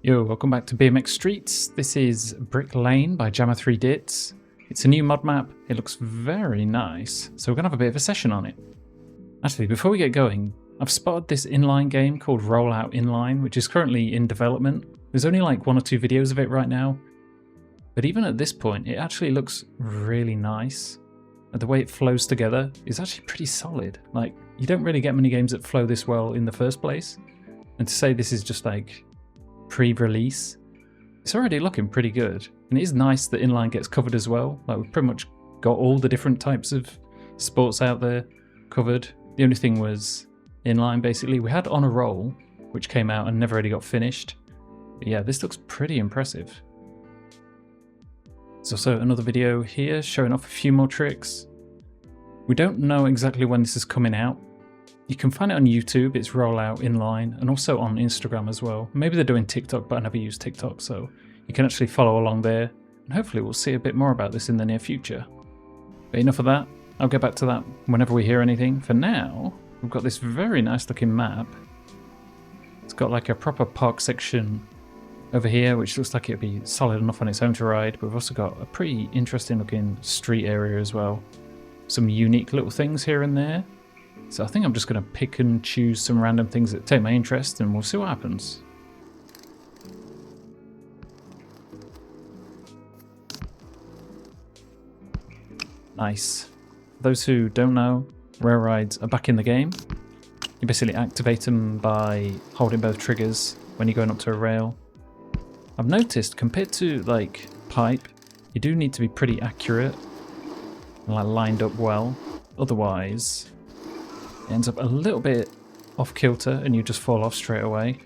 Yo, welcome back to BMX Streets. This is Brick Lane by Jammer3Dits. It's a new mod map. It looks very nice, so we're going to have a bit of a session on it. Actually, before we get going, I've spotted this inline game called Rollout Inline, which is currently in development. There's only like 1 or 2 videos of it right now, but even at this point, it actually looks really nice. And the way it flows together is actually pretty solid. Like, you don't really get many games that flow this well in the first place. And to say this is just like pre-release, it's already looking pretty good. And it is nice that inline gets covered as well. Like, we've pretty much got all the different types of sports out there covered. The only thing was inline, basically. We had On a Roll, which came out and never really got finished. But yeah, this looks pretty impressive. There's also another video here showing off a few more tricks. We don't know exactly when this is coming out. You can find it on YouTube, it's Rollout Inline, and also on Instagram as well. Maybe they're doing TikTok, but I never use TikTok, so you can actually follow along there. And hopefully we'll see a bit more about this in the near future. But enough of that. I'll get back to that whenever we hear anything. For now, we've got this very nice looking map. It's got like a proper park section over here, which looks like it'd be solid enough on its own to ride. But we've also got a pretty interesting looking street area as well. Some unique little things here and there. So I think I'm just going to pick and choose some random things that take my interest and we'll see what happens. Nice. For those who don't know, rail rides are back in the game. You basically activate them by holding both triggers when you're going up to a rail. I've noticed compared to like pipe, you do need to be pretty accurate and like lined up well. Otherwise, it ends up a little bit off kilter and you just fall off straight away.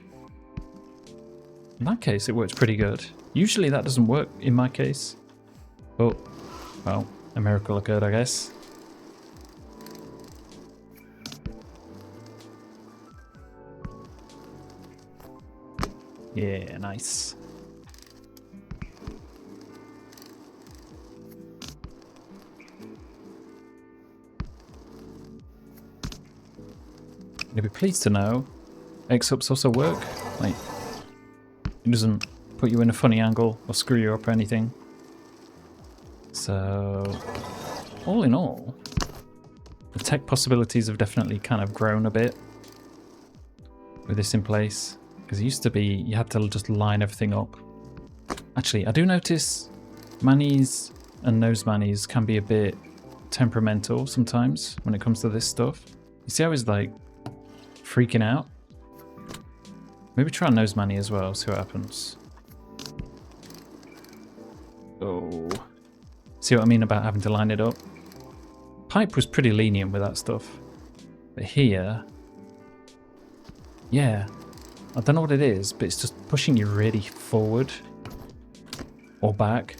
In that case, it works pretty good. Usually that doesn't work in my case. But, well, a miracle occurred, I guess. Yeah, nice. You'll be pleased to know X-ups also work. Like, it doesn't put you in a funny angle or screw you up or anything. So, all in all, the tech possibilities have definitely kind of grown a bit with this in place. Because it used to be you had to just line everything up. Actually, I do notice manis and nose manis can be a bit temperamental sometimes when it comes to this stuff. You see how he's like freaking out? Maybe try nose mani as well, see what happens. Oh. See what I mean about having to line it up? Pipe was pretty lenient with that stuff. But here, yeah, I don't know what it is, but it's just pushing you really forward or back.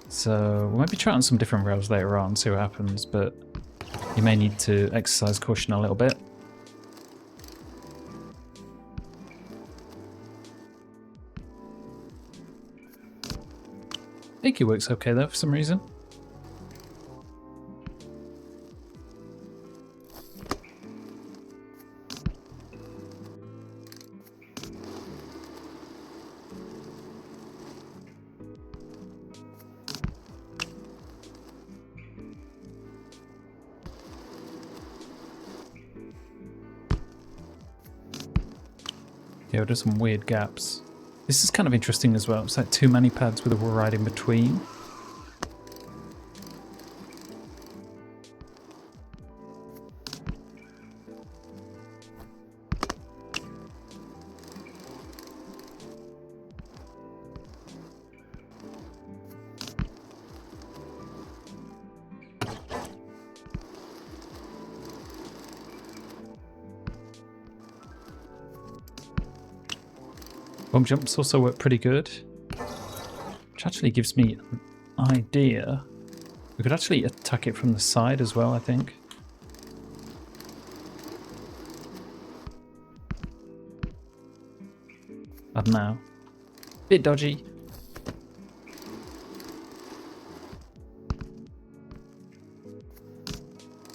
So we might be trying some different rails later on, see what happens, but you may need to exercise caution a little bit. I think it works okay though for some reason. Yeah, there's some weird gaps. This is kind of interesting as well. It's like too many pads with a wall ride in between. Bump jumps also work pretty good, which actually gives me an idea. We could actually attack it from the side as well, I think. I don't know. Bit dodgy.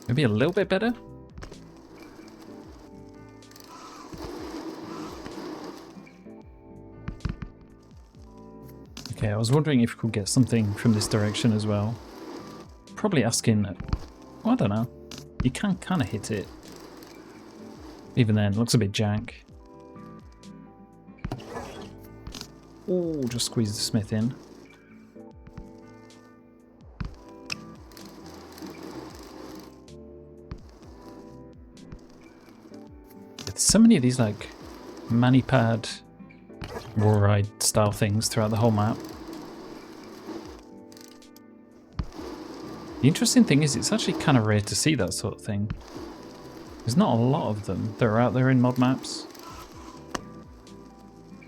Maybe a little bit better? Okay, I was wondering if we could get something from this direction as well. Probably asking... Well, I don't know. You can kind of hit it. Even then, it looks a bit jank. Oh, just squeeze the smith in. There's so many of these like mani-pad war ride style things throughout the whole map. The interesting thing is it's actually kind of rare to see that sort of thing. There's not a lot of them that are out there in mod maps.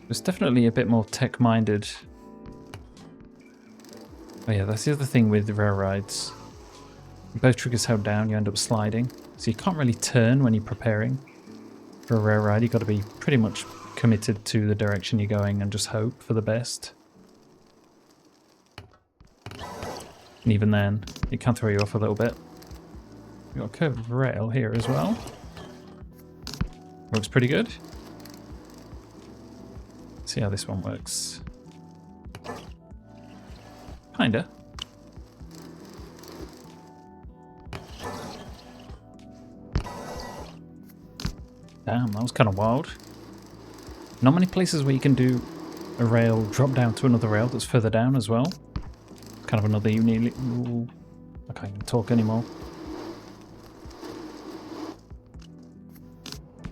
There's definitely a bit more tech-minded. Oh yeah, that's the other thing with rail rides. Both triggers held down, you end up sliding. So you can't really turn when you're preparing for a rail ride. You've got to be pretty much committed to the direction you're going and just hope for the best. And even then, it can throw you off a little bit. We've got a curved rail here as well. Works pretty good. See how this one works. Kinda. Damn, that was kind of wild. Not many places where you can do a rail drop down to another rail that's further down as well. Kind of another unique... Ooh, I can't even talk anymore.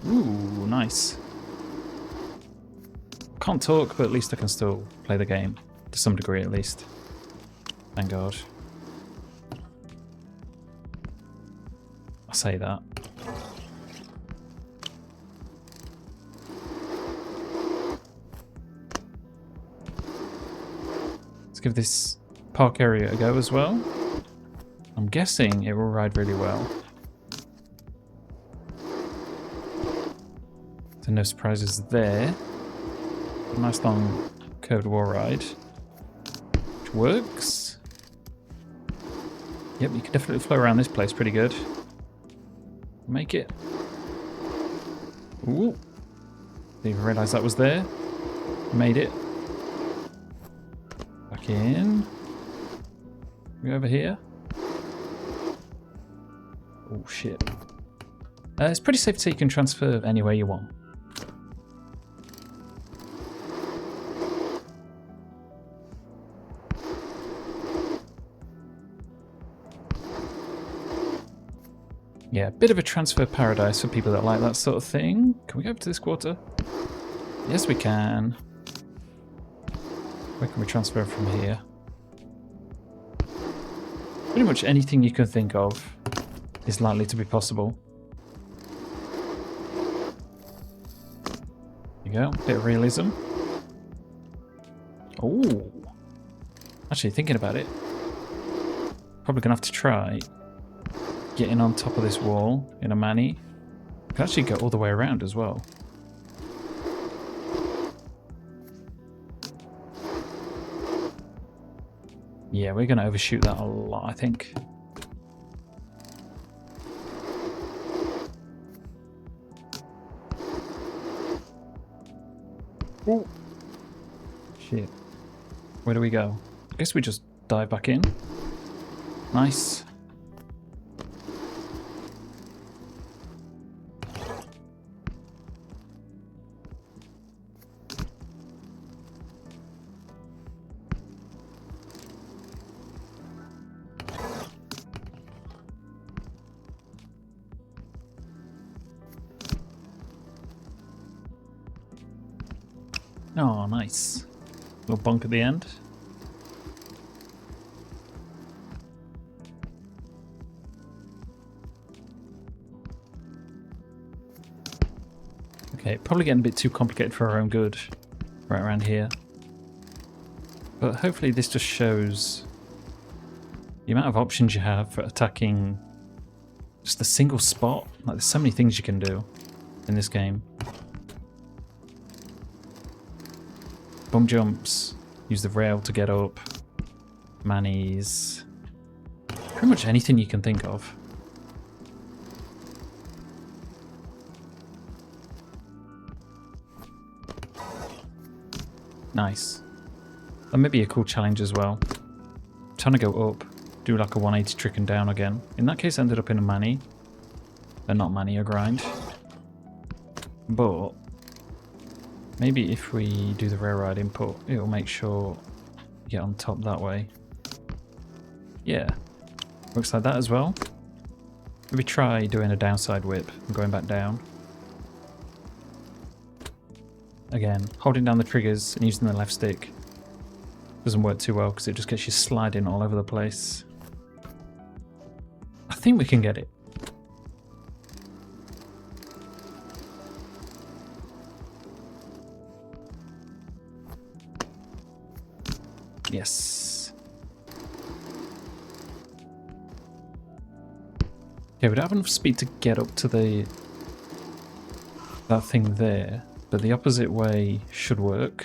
Ooh, nice. Can't talk, but at least I can still play the game. To some degree, at least. Thank God. I say that. Let's give this park area a go as well. I'm guessing it will ride really well. So no surprises there. A nice long curved wall ride. Which works. Yep, you can definitely flow around this place pretty good. Make it. Ooh. Didn't even realise that was there. Made it. Back in. We over here. Oh shit. It's pretty safe to say you can transfer anywhere you want. Yeah, a bit of a transfer paradise for people that like that sort of thing. Can we go up to this quarter? Yes, we can. Where can we transfer from here? Pretty much anything you can think of is likely to be possible. There you go, bit of realism. Oh, actually thinking about it, probably gonna have to try getting on top of this wall in a mani. You can actually go all the way around as well. Yeah, we're going to overshoot that a lot, I think. Ooh. Shit. Where do we go? I guess we just dive back in. Nice. Oh, nice. Little bunk at the end. Okay, probably getting a bit too complicated for our own good right around here. But hopefully this just shows the amount of options you have for attacking just a single spot. Like, there's so many things you can do in this game. Bump jumps, use the rail to get up, manis, pretty much anything you can think of. Nice. That may be a cool challenge as well. I'm trying to go up, do like a 180 trick and down again. In that case, I ended up in a mani. Not mani, a grind. But maybe if we do the rail ride input, it'll make sure you get on top that way. Yeah, looks like that as well. Maybe try doing a downside whip and going back down. Again, holding down the triggers and using the left stick doesn't work too well because it just gets you sliding all over the place. I think we can get it. Yes. Okay, we don't have enough speed to get up to that thing there, but the opposite way should work.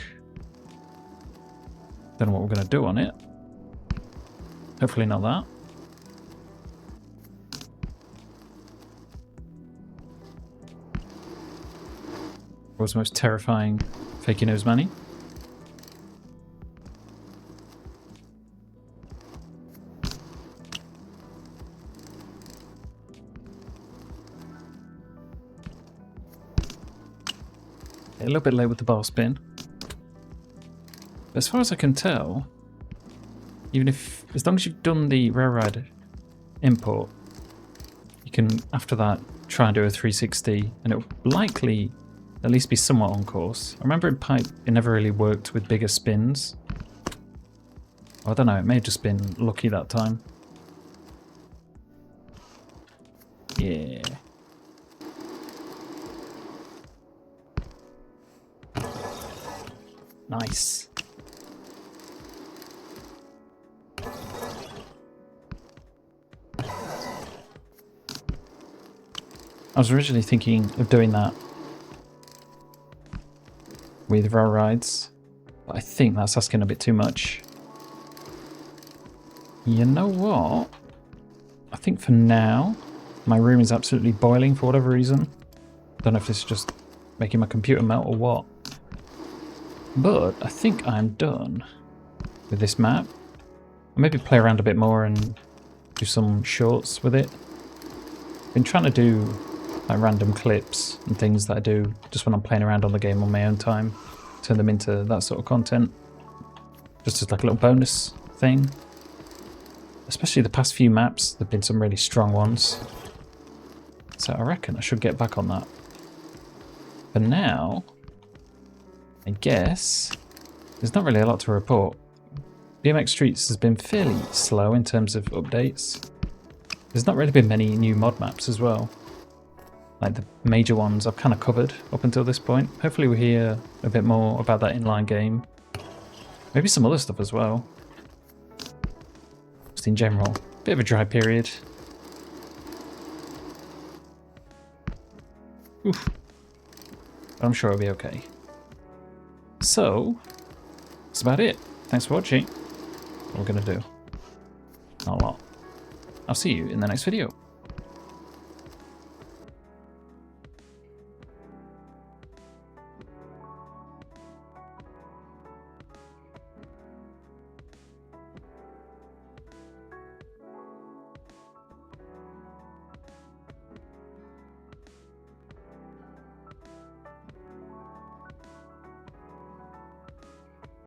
Don't know what we're going to do on it. Hopefully not that. World's most terrifying fakey nose mani. A little bit late with the bar spin. But as far as I can tell, even if, as long as you've done the rail ride import, you can, after that, try and do a 360, and it'll likely at least be somewhat on course. I remember in Pipe, it never really worked with bigger spins. Well, I don't know, it may have just been lucky that time. Yeah. Nice. I was originally thinking of doing that with rail rides, but I think that's asking a bit too much. You know what? I think for now, my room is absolutely boiling for whatever reason. Don't know if this is just making my computer melt or what. But I think I'm done with this map. I'll maybe play around a bit more and do some shorts with it. Been trying to do like random clips and things that I do just when I'm playing around on the game on my own time. Turn them into that sort of content. Just as like a little bonus thing. Especially the past few maps, there have been some really strong ones. So I reckon I should get back on that. For now, I guess there's not really a lot to report. BMX Streets has been fairly slow in terms of updates. There's not really been many new mod maps as well. Like the major ones I've kind of covered up until this point. Hopefully we hear a bit more about that inline game. Maybe some other stuff as well. Just in general, bit of a dry period. Oof. But I'm sure it'll be okay. So, that's about it. Thanks for watching. What we're going to do. Not a lot. I'll see you in the next video.